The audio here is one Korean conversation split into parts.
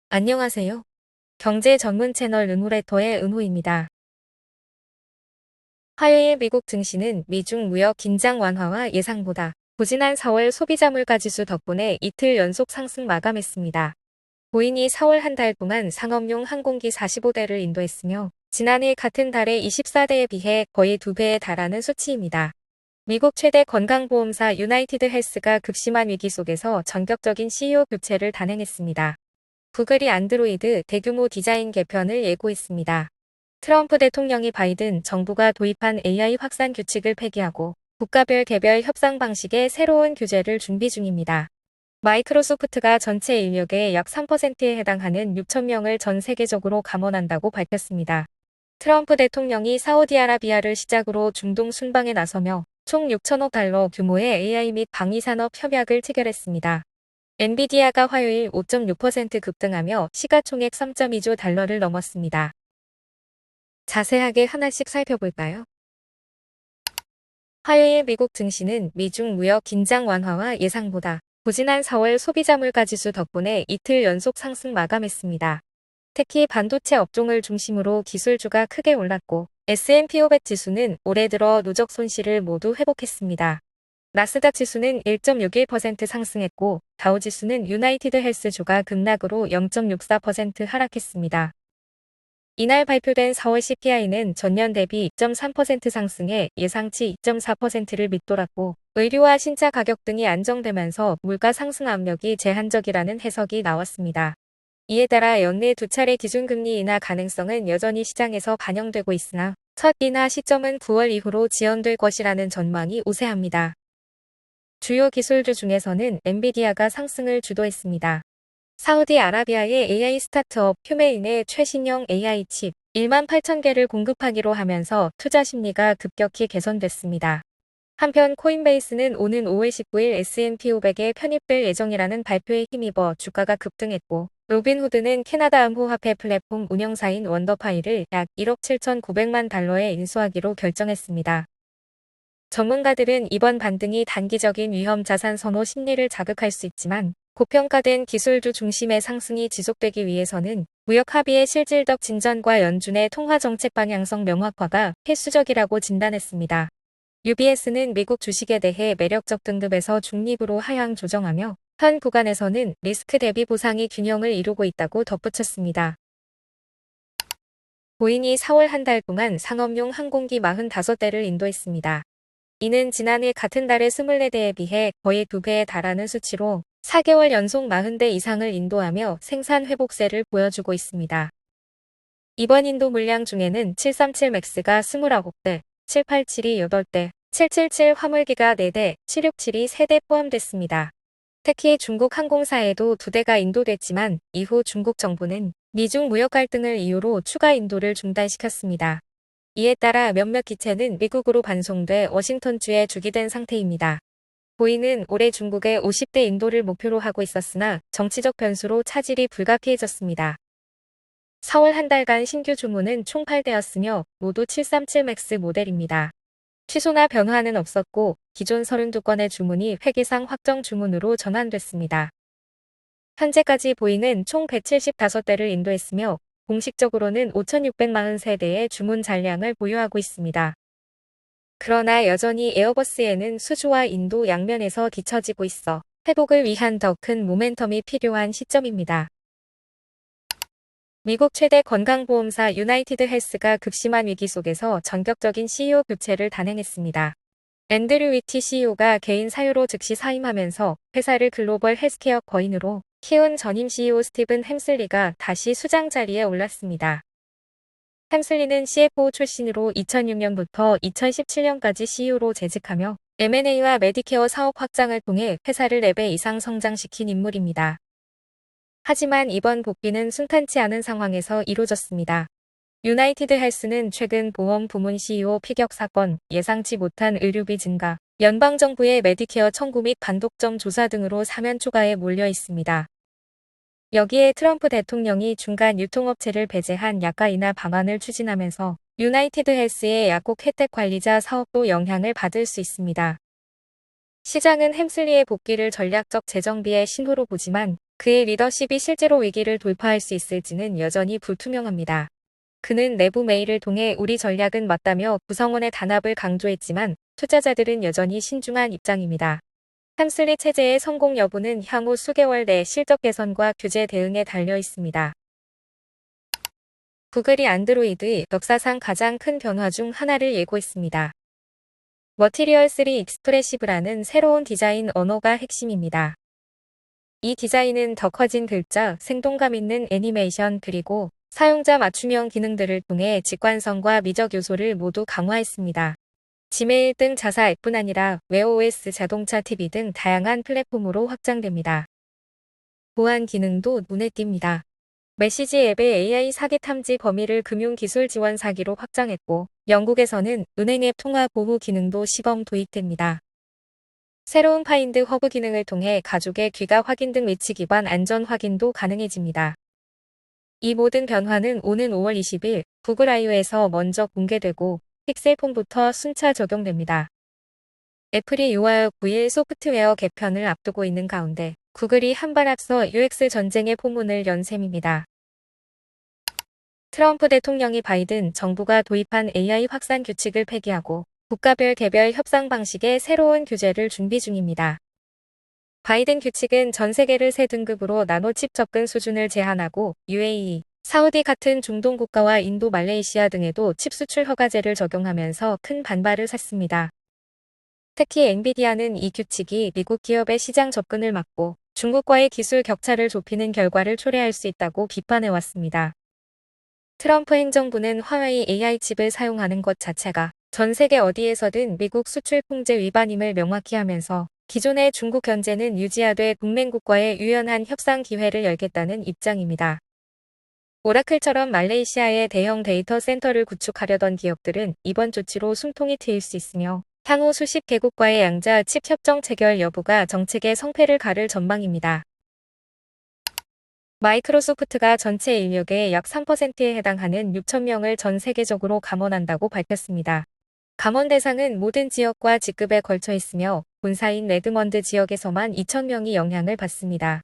안녕하세요. 경제 전문 채널 은호레터의 은호입니다. 화요일 미국 증시는 미중 무역 긴장 완화와 예상보다 부진한 4월 소비자 물가지수 덕분에 이틀 연속 상승 마감했습니다. 보잉이 4월 한 달 동안 상업용 항공기 45대를 인도했으며 지난해 같은 달의 24대에 비해 거의 2배에 달하는 수치입니다. 미국 최대 건강보험사 유나이티드 헬스가 극심한 위기 속에서 전격적인 CEO 교체를 단행했습니다. 구글이 안드로이드 대규모 디자인 개편을 예고했습니다. 트럼프 대통령이 바이든 정부가 도입한 AI 확산 규칙을 폐기하고 국가별 개별 협상 방식의 새로운 규제를 준비 중입니다. 마이크로소프트가 전체 인력의 약 3%에 해당하는 6천 명을 전 세계적으로 감원한다고 밝혔습니다. 트럼프 대통령이 사우디아라비아를 시작으로 중동 순방에 나서며 총 6천억 달러 규모의 AI 및 방위산업 협약을 체결했습니다. 엔비디아가 화요일 5.6% 급등하며 시가총액 3.2조 달러를 넘었습니다. 자세하게 하나씩 살펴볼까요? 화요일 미국 증시는 미중 무역 긴장 완화와 예상보다 부진한 4월 소비자 물가지수 덕분에 이틀 연속 상승 마감했습니다. 특히 반도체 업종을 중심으로 기술주가 크게 올랐고 S&P 500 지수는 올해 들어 누적 손실을 모두 회복했습니다. 나스닥 지수는 1.61% 상승했고 다우지수는 유나이티드 헬스주가 급락으로 0.64% 하락했습니다. 이날 발표된 4월 CPI는 전년 대비 2.3% 상승해 예상치 2.4%를 밑돌았고 의류와 신차 가격 등이 안정되면서 물가 상승 압력이 제한적이라는 해석이 나왔습니다. 이에 따라 연내 두 차례 기준금리 인하 가능성은 여전히 시장에서 반영되고 있으나 첫 인하 시점은 9월 이후로 지연될 것이라는 전망이 우세합니다. 주요 기술주 중에서는 엔비디아가 상승을 주도했습니다. 사우디아라비아의 AI 스타트업 휴메인의 최신형 AI 칩 1만 8천 개를 공급하기로 하면서 투자 심리가 급격히 개선됐습니다. 한편 코인베이스는 오는 5월 19일 S&P 500에 편입될 예정이라는 발표에 힘입어 주가가 급등했고 로빈후드는 캐나다 암호화폐 플랫폼 운영사인 원더파이를 약 1억 7,900만 달러에 인수하기로 결정했습니다. 전문가들은 이번 반등이 단기적인 위험 자산 선호 심리를 자극할 수 있지만 고평가된 기술주 중심의 상승이 지속되기 위해서는 무역 합의의 실질적 진전과 연준의 통화 정책 방향성 명확화가 필수적이라고 진단했습니다. UBS는 미국 주식에 대해 매력적 등급에서 중립으로 하향 조정하며 현 구간에서는 리스크 대비 보상이 균형을 이루고 있다고 덧붙였습니다. 보잉이 4월 한 달 동안 상업용 항공기 45대를 인도했습니다. 이는 지난해 같은 달의 24대에 비해 거의 2배에 달하는 수치로 4개월 연속 40대 이상을 인도하며 생산 회복세를 보여주고 있습니다. 이번 인도 물량 중에는 737 맥스가 29대, 787이 8대, 777 화물기가 4대, 767이 3대 포함됐습니다. 특히 중국 항공사에도 2대가 인도됐지만 이후 중국 정부는 미중 무역 갈등을 이유로 추가 인도를 중단시켰습니다. 이에 따라 몇몇 기체는 미국으로 반송돼 워싱턴주에 주기된 상태입니다. 보잉은 올해 중국의 50대 인도를 목표로 하고 있었으나 정치적 변수로 차질이 불가피해졌습니다. 4월 한 달간 신규 주문은 총 8대였으며 모두 737 맥스 모델입니다. 취소나 변화는 없었고 기존 32건의 주문이 회계상 확정 주문으로 전환됐습니다. 현재까지 보잉은 총 175대를 인도했으며 공식적으로는 5,643대의 주문 잔량을 보유하고 있습니다. 그러나 여전히 에어버스에는 수주와 인도 양면에서 뒤처지고 있어 회복을 위한 더 큰 모멘텀이 필요한 시점입니다. 미국 최대 건강보험사 유나이티드 헬스가 극심한 위기 속에서 전격적인 CEO 교체를 단행했습니다. 앤드류 위티 CEO가 개인 사유로 즉시 사임하면서 회사를 글로벌 헬스케어 거인으로 키운 전임 CEO 스티븐 햄슬리가 다시 수장 자리에 올랐습니다. 햄슬리는 CFO 출신으로 2006년부터 2017년까지 CEO로 재직하며 M&A와 메디케어 사업 확장을 통해 회사를 4배 이상 성장시킨 인물입니다. 하지만 이번 복귀는 순탄치 않은 상황에서 이루어졌습니다. 유나이티드 헬스는 최근 보험 부문 CEO 피격 사건, 예상치 못한 의료비 증가, 연방정부의 메디케어 청구 및 반독점 조사 등으로 사면 초과에 몰려 있습니다. 여기에 트럼프 대통령이 중간 유통업체를 배제한 약가 인하 방안을 추진하면서 유나이티드 헬스의 약국 혜택 관리자 사업도 영향을 받을 수 있습니다. 시장은 햄슬리의 복귀를 전략적 재정비의 신호로 보지만 그의 리더십이 실제로 위기를 돌파할 수 있을지는 여전히 불투명합니다. 그는 내부 메일을 통해 우리 전략은 맞다며 구성원의 단합을 강조했지만 투자자들은 여전히 신중한 입장입니다. 햄슬리 체제의 성공 여부는 향후 수개월 내 실적 개선과 규제 대응에 달려 있습니다. 구글이 안드로이드 역사상 가장 큰 변화 중 하나를 예고했습니다. 머티리얼 3 익스프레시브라는 새로운 디자인 언어가 핵심입니다. 이 디자인은 더 커진 글자, 생동감 있는 애니메이션 그리고 사용자 맞춤형 기능들을 통해 직관성과 미적 요소를 모두 강화했습니다. 지메일 등 자사 앱뿐 아니라 웨어OS 자동차 TV 등 다양한 플랫폼으로 확장됩니다. 보안 기능도 눈에 띕니다. 메시지 앱의 AI 사기 탐지 범위를 금융기술 지원 사기로 확장했고, 영국에서는 은행 앱 통화 보호 기능도 시범 도입됩니다. 새로운 파인드 허브 기능을 통해 가족의 귀가 확인 등 위치 기반 안전 확인도 가능해집니다. 이 모든 변화는 오는 5월 20일 구글 I/O에서 먼저 공개되고 픽셀폰부터 순차 적용됩니다. 애플이 6월 9일 소프트웨어 개편을 앞두고 있는 가운데 구글이 한 발 앞서 UX 전쟁의 포문을 연 셈입니다. 트럼프 대통령이 바이든 정부가 도입한 AI 확산 규칙을 폐기하고 국가별 개별 협상 방식의 새로운 규제를 준비 중입니다. 바이든 규칙은 전 세계를 세 등급으로 나눠 칩 접근 수준을 제한하고 UAE, 사우디 같은 중동 국가와 인도, 말레이시아 등에도 칩 수출 허가제를 적용하면서 큰 반발을 샀습니다. 특히 엔비디아는 이 규칙이 미국 기업의 시장 접근을 막고 중국과의 기술 격차를 좁히는 결과를 초래할 수 있다고 비판해왔습니다. 트럼프 행정부는 화웨이 AI 칩을 사용하는 것 자체가 전 세계 어디에서든 미국 수출 통제 위반임을 명확히 하면서 기존의 중국 견제는 유지하되 동맹국과의 유연한 협상 기회를 열겠다는 입장입니다. 오라클처럼 말레이시아에 대형 데이터 센터를 구축하려던 기업들은 이번 조치로 숨통이 트일 수 있으며 향후 수십 개국과의 양자 칩 협정 체결 여부가 정책의 성패를 가를 전망입니다. 마이크로소프트가 전체 인력의 약 3%에 해당하는 6,000명을 전 세계적으로 감원한다고 밝혔습니다. 감원 대상은 모든 지역과 직급에 걸쳐 있으며 본사인 레드먼드 지역에서만 2,000명이 영향을 받습니다.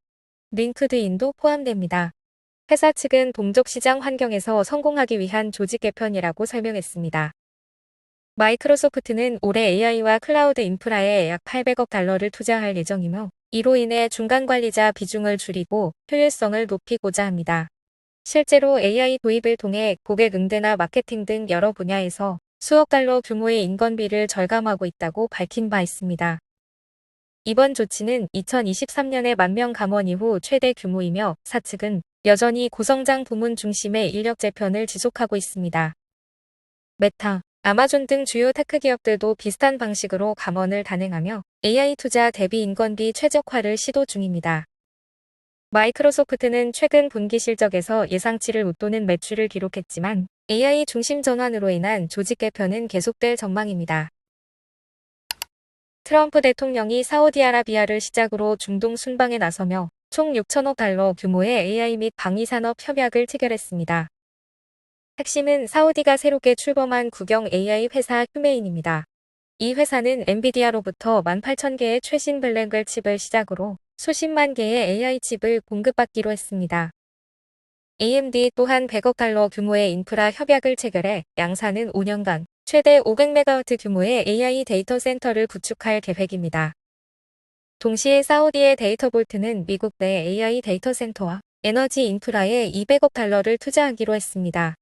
링크드인도 포함됩니다. 회사 측은 동족 시장 환경에서 성공하기 위한 조직 개편이라고 설명했습니다. 마이크로소프트는 올해 AI와 클라우드 인프라에 약 800억 달러를 투자할 예정이며 이로 인해 중간 관리자 비중을 줄이고 효율성을 높이고자 합니다. 실제로 AI 도입을 통해 고객 응대나 마케팅 등 여러 분야에서 수억 달러 규모의 인건비를 절감하고 있다고 밝힌 바 있습니다. 이번 조치는 2023년의 10,000명 감원 이후 최대 규모이며 사측은 여전히 고성장 부문 중심의 인력 재편을 지속하고 있습니다. 메타, 아마존 등 주요 테크 기업들도 비슷한 방식으로 감원을 단행하며 AI 투자 대비 인건비 최적화를 시도 중입니다. 마이크로소프트는 최근 분기 실적에서 예상치를 웃도는 매출을 기록했지만 AI 중심 전환으로 인한 조직 개편은 계속될 전망입니다. 트럼프 대통령이 사우디아라비아를 시작으로 중동 순방에 나서며 총 6천억 달러 규모의 AI 및 방위산업 협약을 체결했습니다. 핵심은 사우디가 새롭게 출범한 국영 AI 회사 휴메인입니다. 이 회사는 엔비디아로부터 18,000개의 최신 블랙웰 칩을 시작으로 수십만 개의 AI 칩을 공급받기로 했습니다. AMD 또한 100억 달러 규모의 인프라 협약을 체결해 양사는 5년간 최대 500메가와트 규모의 AI 데이터 센터를 구축할 계획입니다. 동시에 사우디의 데이터볼트는 미국 내 AI 데이터 센터와 에너지 인프라에 200억 달러를 투자하기로 했습니다.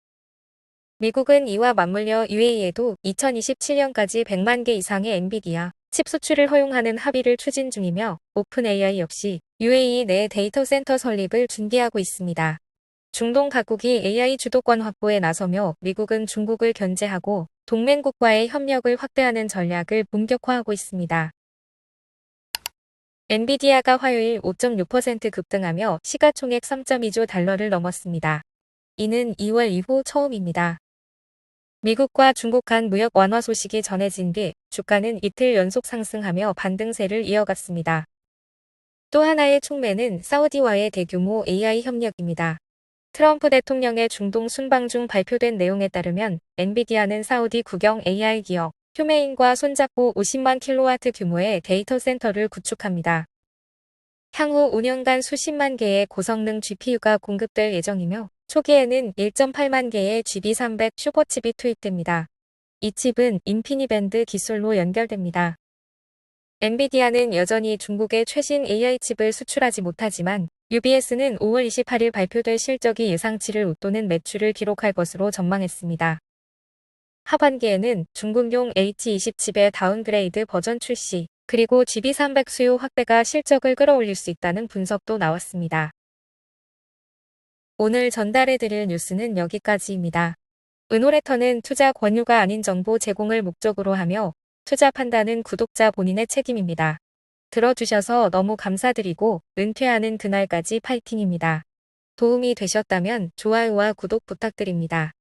미국은 이와 맞물려 UAE에도 2027년까지 100만 개 이상의 엔비디아 칩 수출을 허용하는 합의를 추진 중이며 오픈 AI 역시 UAE 내 데이터 센터 설립을 준비하고 있습니다. 중동 각국이 AI 주도권 확보에 나서며 미국은 중국을 견제하고 동맹국과의 협력을 확대하는 전략을 본격화하고 있습니다. 엔비디아가 화요일 5.6% 급등하며 시가총액 3.2조 달러를 넘었습니다. 이는 2월 이후 처음입니다. 미국과 중국 간 무역 완화 소식이 전해진 뒤 주가는 이틀 연속 상승하며 반등세를 이어갔습니다. 또 하나의 촉매는 사우디와의 대규모 AI 협력입니다. 트럼프 대통령의 중동 순방 중 발표된 내용에 따르면 엔비디아는 사우디 국영 AI 기업 휴메인과 손잡고 50만 킬로와트 규모의 데이터 센터를 구축합니다. 향후 5년간 수십만 개의 고성능 GPU가 공급될 예정이며 초기에는 1.8만 개의 GB300 슈퍼칩이 투입됩니다. 이 칩은 인피니밴드 기술로 연결됩니다. 엔비디아는 여전히 중국의 최신 AI 칩을 수출하지 못하지만 UBS는 5월 28일 발표될 실적이 예상치를 웃도는 매출을 기록할 것으로 전망했습니다. 하반기에는 중국용 H20 칩의 다운그레이드 버전 출시, 그리고 GB300 수요 확대가 실적을 끌어올릴 수 있다는 분석도 나왔습니다. 오늘 전달해드릴 뉴스는 여기까지입니다. 은호레터는 투자 권유가 아닌 정보 제공을 목적으로 하며 투자 판단은 구독자 본인의 책임입니다. 들어주셔서 너무 감사드리고 은퇴하는 그날까지 파이팅입니다. 도움이 되셨다면 좋아요와 구독 부탁드립니다.